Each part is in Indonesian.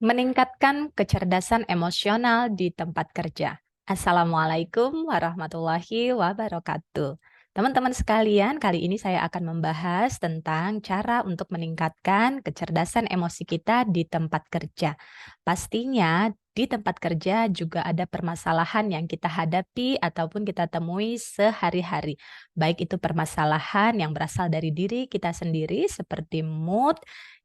Meningkatkan kecerdasan emosional di tempat kerja. Assalamualaikum warahmatullahi wabarakatuh. Teman-teman sekalian, kali ini saya akan membahas tentang cara untuk meningkatkan kecerdasan emosi kita di tempat kerja. Pastinya di tempat kerja juga ada permasalahan yang kita hadapi ataupun kita temui sehari-hari. Baik itu permasalahan yang berasal dari diri kita sendiri seperti mood,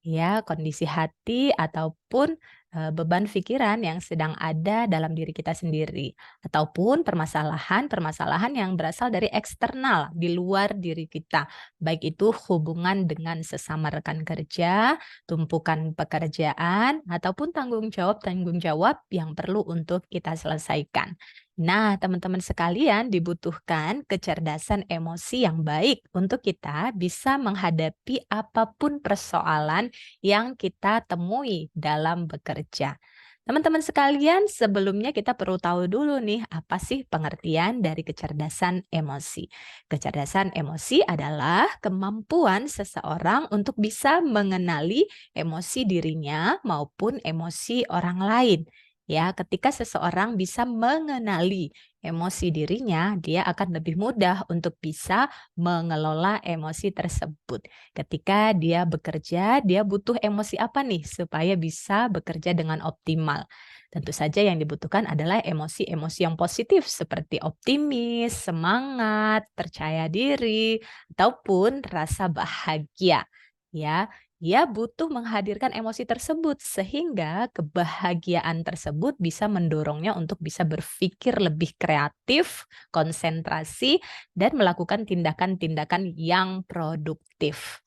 ya, kondisi hati ataupun beban pikiran yang sedang ada dalam diri kita sendiri, ataupun permasalahan-permasalahan yang berasal dari eksternal, di luar diri kita. Baik itu hubungan dengan sesama rekan kerja, tumpukan pekerjaan, ataupun tanggung jawab-tanggung jawab yang perlu untuk kita selesaikan. Nah, teman-teman sekalian, dibutuhkan kecerdasan emosi yang baik untuk kita bisa menghadapi apapun persoalan yang kita temui dalam bekerja. Teman-teman sekalian, sebelumnya kita perlu tahu dulu nih, apa sih pengertian dari kecerdasan emosi? Kecerdasan emosi adalah kemampuan seseorang untuk bisa mengenali emosi dirinya maupun emosi orang lain. Ya, ketika seseorang bisa mengenali emosi dirinya, dia akan lebih mudah untuk bisa mengelola emosi tersebut. Ketika dia bekerja, dia butuh emosi apa nih supaya bisa bekerja dengan optimal? Tentu saja yang dibutuhkan adalah emosi-emosi yang positif seperti optimis, semangat, percaya diri, ataupun rasa bahagia. Ya, dia butuh menghadirkan emosi tersebut sehingga kebahagiaan tersebut bisa mendorongnya untuk bisa berpikir lebih kreatif, konsentrasi, dan melakukan tindakan-tindakan yang produktif.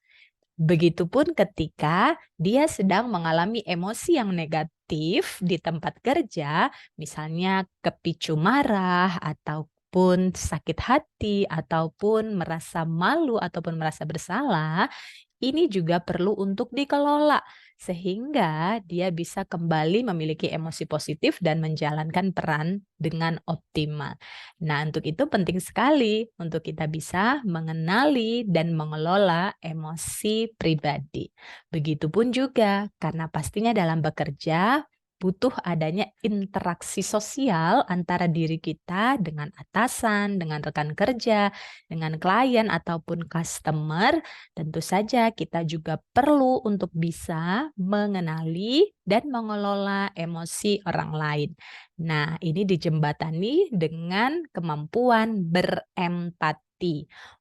Begitupun ketika dia sedang mengalami emosi yang negatif di tempat kerja, misalnya kepicu marah ataupun sakit hati ataupun merasa malu ataupun merasa bersalah, ini juga perlu untuk dikelola sehingga dia bisa kembali memiliki emosi positif dan menjalankan peran dengan optimal. Nah, untuk itu penting sekali untuk kita bisa mengenali dan mengelola emosi pribadi. Begitupun juga karena pastinya dalam bekerja butuh adanya interaksi sosial antara diri kita dengan atasan, dengan rekan kerja, dengan klien ataupun customer. Tentu saja kita juga perlu untuk bisa mengenali dan mengelola emosi orang lain. Nah, ini dijembatani dengan kemampuan berempati.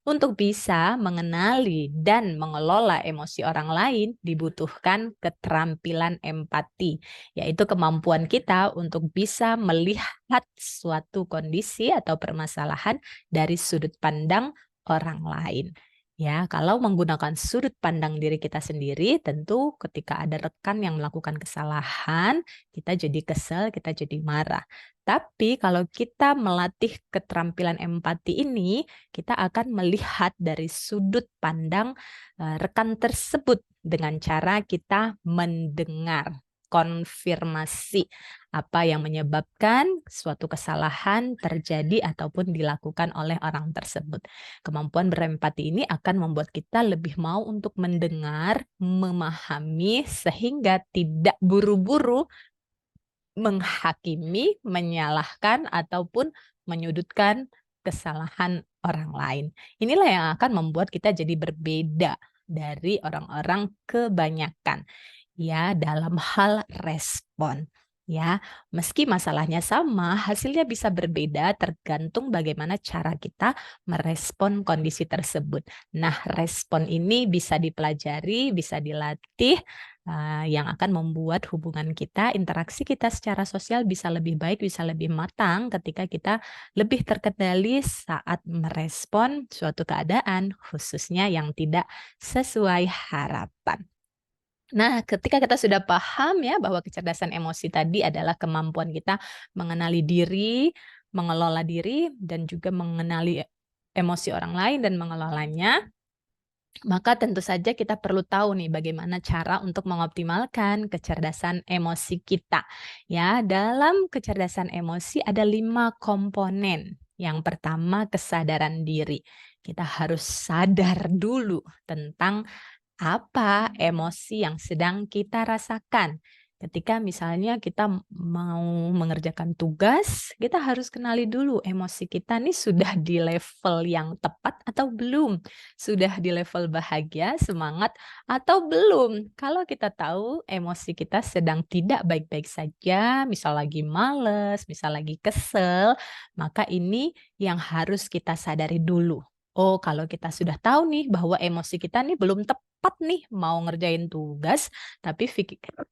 Untuk bisa mengenali dan mengelola emosi orang lain, dibutuhkan keterampilan empati, yaitu kemampuan kita untuk bisa melihat suatu kondisi atau permasalahan dari sudut pandang orang lain. Ya, kalau menggunakan sudut pandang diri kita sendiri, tentu ketika ada rekan yang melakukan kesalahan, kita jadi kesel, kita jadi marah. Tapi kalau kita melatih keterampilan empati ini, kita akan melihat dari sudut pandang rekan tersebut dengan cara kita mendengar, konfirmasi apa yang menyebabkan suatu kesalahan terjadi ataupun dilakukan oleh orang tersebut. Kemampuan berempati ini akan membuat kita lebih mau untuk mendengar, memahami, sehingga tidak buru-buru menghakimi, menyalahkan, ataupun menyudutkan kesalahan orang lain. Inilah yang akan membuat kita jadi berbeda dari orang-orang kebanyakan, ya, dalam hal respon. Ya, meski masalahnya sama, hasilnya bisa berbeda tergantung bagaimana cara kita merespon kondisi tersebut. Nah, respon ini bisa dipelajari, bisa dilatih, yang akan membuat hubungan kita, interaksi kita secara sosial bisa lebih baik, bisa lebih matang ketika kita lebih terkendali saat merespon suatu keadaan, khususnya yang tidak sesuai harapan. Nah, ketika kita sudah paham ya bahwa kecerdasan emosi tadi adalah kemampuan kita mengenali diri, mengelola diri, dan juga mengenali emosi orang lain dan mengelolanya, maka tentu saja kita perlu tahu nih bagaimana cara untuk mengoptimalkan kecerdasan emosi kita. Ya, dalam kecerdasan emosi ada 5 komponen. Yang pertama kesadaran diri. Kita harus sadar dulu tentang apa emosi yang sedang kita rasakan. Ketika misalnya kita mau mengerjakan tugas, kita harus kenali dulu emosi kita nih sudah di level yang tepat atau belum, sudah di level bahagia, semangat, atau belum. Kalau kita tahu emosi kita sedang tidak baik-baik saja, misal lagi males, misal lagi kesel, maka ini yang harus kita sadari dulu. Oh, kalau kita sudah tahu nih bahwa emosi kita nih belum tepat nih mau ngerjain tugas, tapi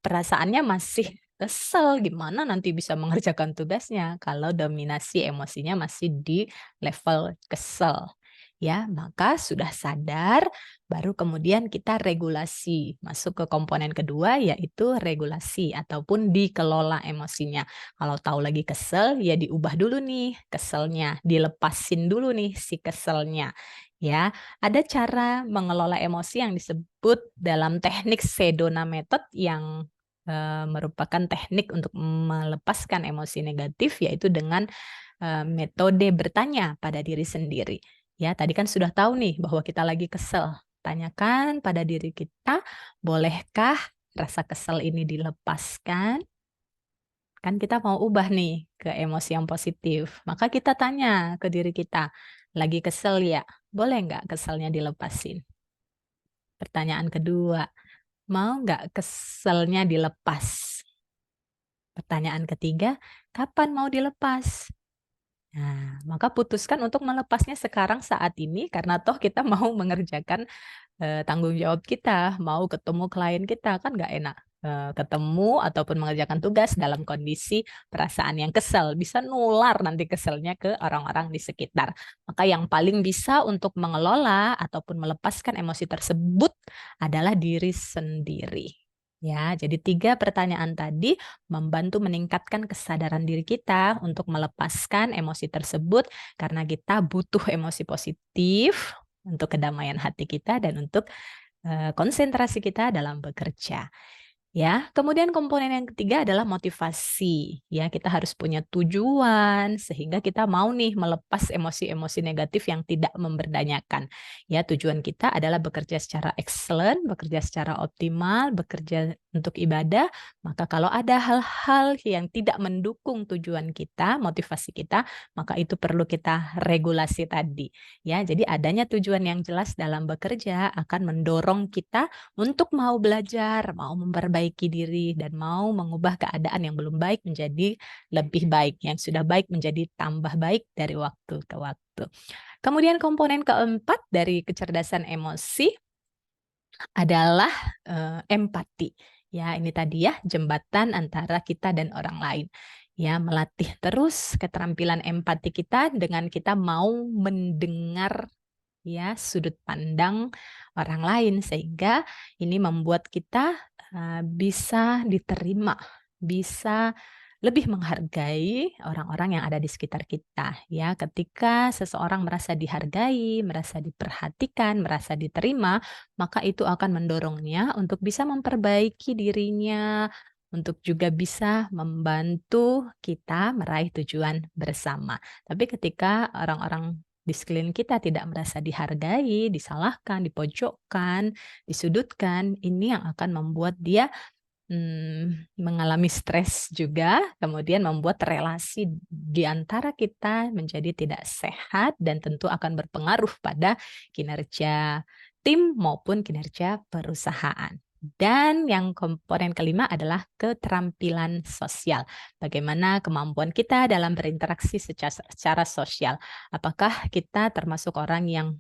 perasaannya masih kesel, gimana nanti bisa mengerjakan tugasnya kalau dominasi emosinya masih di level kesel. Ya, maka sudah sadar, baru kemudian kita regulasi. Masuk ke komponen kedua, yaitu regulasi ataupun dikelola emosinya. Kalau tahu lagi kesel, ya diubah dulu nih keselnya, dilepasin dulu nih si keselnya. Ya, ada cara mengelola emosi yang disebut dalam teknik Sedona Method yang merupakan teknik untuk melepaskan emosi negatif, yaitu dengan metode bertanya pada diri sendiri. Ya, tadi kan sudah tahu nih bahwa kita lagi kesel. Tanyakan pada diri kita, bolehkah rasa kesel ini dilepaskan? Kan kita mau ubah nih ke emosi yang positif. Maka kita tanya ke diri kita, lagi kesel ya? Boleh nggak keselnya dilepasin? Pertanyaan kedua, mau nggak keselnya dilepas? Pertanyaan ketiga, kapan mau dilepas? Nah, maka putuskan untuk melepasnya sekarang saat ini karena toh kita mau mengerjakan, tanggung jawab kita, mau ketemu klien kita, kan nggak enak, ketemu ataupun mengerjakan tugas dalam kondisi perasaan yang kesel, bisa nular nanti keselnya ke orang-orang di sekitar. Maka yang paling bisa untuk mengelola ataupun melepaskan emosi tersebut adalah diri sendiri. Ya, jadi 3 pertanyaan tadi membantu meningkatkan kesadaran diri kita untuk melepaskan emosi tersebut karena kita butuh emosi positif untuk kedamaian hati kita dan untuk, konsentrasi kita dalam bekerja. Ya, kemudian komponen yang ketiga adalah motivasi. Ya, kita harus punya tujuan sehingga kita mau nih melepas emosi-emosi negatif yang tidak memberdayakan. Ya, tujuan kita adalah bekerja secara excellent, bekerja secara optimal, bekerja untuk ibadah. Maka kalau ada hal-hal yang tidak mendukung tujuan kita, motivasi kita, maka itu perlu kita regulasi tadi. Ya, jadi adanya tujuan yang jelas dalam bekerja akan mendorong kita untuk mau belajar, mau memperbaiki diri, dan mau mengubah keadaan yang belum baik menjadi lebih baik, yang sudah baik menjadi tambah baik dari waktu ke waktu. Kemudian komponen keempat dari kecerdasan emosi adalah, empati. Ya, ini tadi ya, jembatan antara kita dan orang lain. Ya, melatih terus keterampilan empati kita dengan kita mau mendengar ya, sudut pandang orang lain sehingga ini membuat kita, bisa diterima, bisa lebih menghargai orang-orang yang ada di sekitar kita, ya. Ketika seseorang merasa dihargai, merasa diperhatikan, merasa diterima, maka itu akan mendorongnya untuk bisa memperbaiki dirinya, untuk juga bisa membantu kita meraih tujuan bersama. Tapi ketika orang-orang di sekeliling kita tidak merasa dihargai, disalahkan, dipojokkan, disudutkan, ini yang akan membuat dia mengalami stres juga, kemudian membuat relasi di antara kita menjadi tidak sehat dan tentu akan berpengaruh pada kinerja tim maupun kinerja perusahaan. Dan yang komponen kelima adalah keterampilan sosial. Bagaimana kemampuan kita dalam berinteraksi secara sosial. Apakah kita termasuk orang yang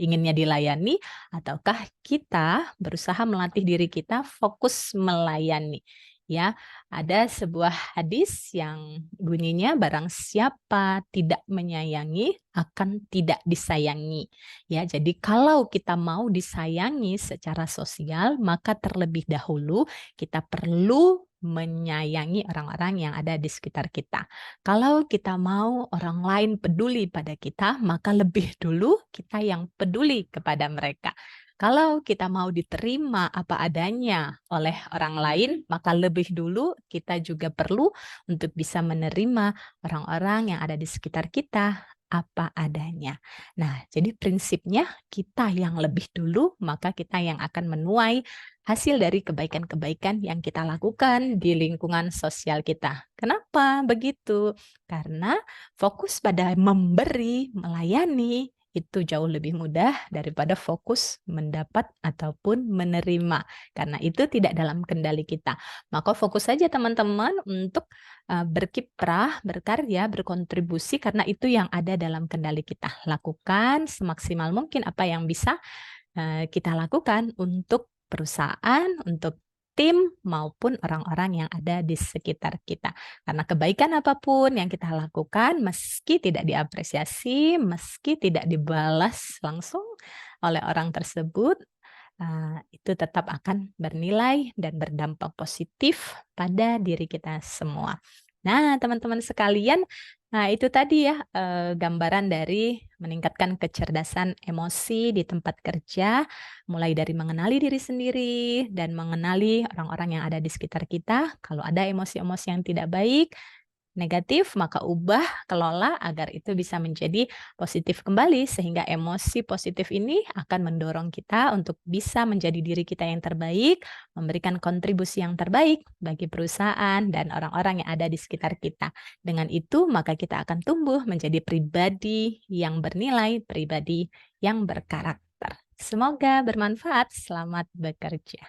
inginnya dilayani ataukah kita berusaha melatih diri kita fokus melayani? Ya, ada sebuah hadis yang bunyinya barang siapa tidak menyayangi akan tidak disayangi. Ya, jadi kalau kita mau disayangi secara sosial, maka terlebih dahulu kita perlu menyayangi orang-orang yang ada di sekitar kita. Kalau kita mau orang lain peduli pada kita, maka lebih dulu kita yang peduli kepada mereka. Kalau kita mau diterima apa adanya oleh orang lain, maka lebih dulu kita juga perlu untuk bisa menerima orang-orang yang ada di sekitar kita apa adanya. Nah, jadi prinsipnya kita yang lebih dulu, maka kita yang akan menuai hasil dari kebaikan-kebaikan yang kita lakukan di lingkungan sosial kita. Kenapa begitu? Karena fokus pada memberi, melayani, itu jauh lebih mudah daripada fokus mendapat ataupun menerima. Karena itu tidak dalam kendali kita. Maka fokus saja teman-teman untuk berkiprah, berkarya, berkontribusi karena itu yang ada dalam kendali kita. Lakukan semaksimal mungkin apa yang bisa kita lakukan untuk perusahaan, untuk tim, maupun orang-orang yang ada di sekitar kita. Karena kebaikan apapun yang kita lakukan, meski tidak diapresiasi, meski tidak dibalas langsung oleh orang tersebut, itu tetap akan bernilai dan berdampak positif pada diri kita semua. Nah, teman-teman sekalian, nah itu tadi ya, gambaran dari meningkatkan kecerdasan emosi di tempat kerja, mulai dari mengenali diri sendiri dan mengenali orang-orang yang ada di sekitar kita. Kalau ada emosi-emosi yang tidak baik, negatif, maka ubah, kelola agar itu bisa menjadi positif kembali, sehingga emosi positif ini akan mendorong kita untuk bisa menjadi diri kita yang terbaik, memberikan kontribusi yang terbaik bagi perusahaan dan orang-orang yang ada di sekitar kita. Dengan itu, maka kita akan tumbuh menjadi pribadi yang bernilai, pribadi yang berkarakter. Semoga bermanfaat. Selamat bekerja.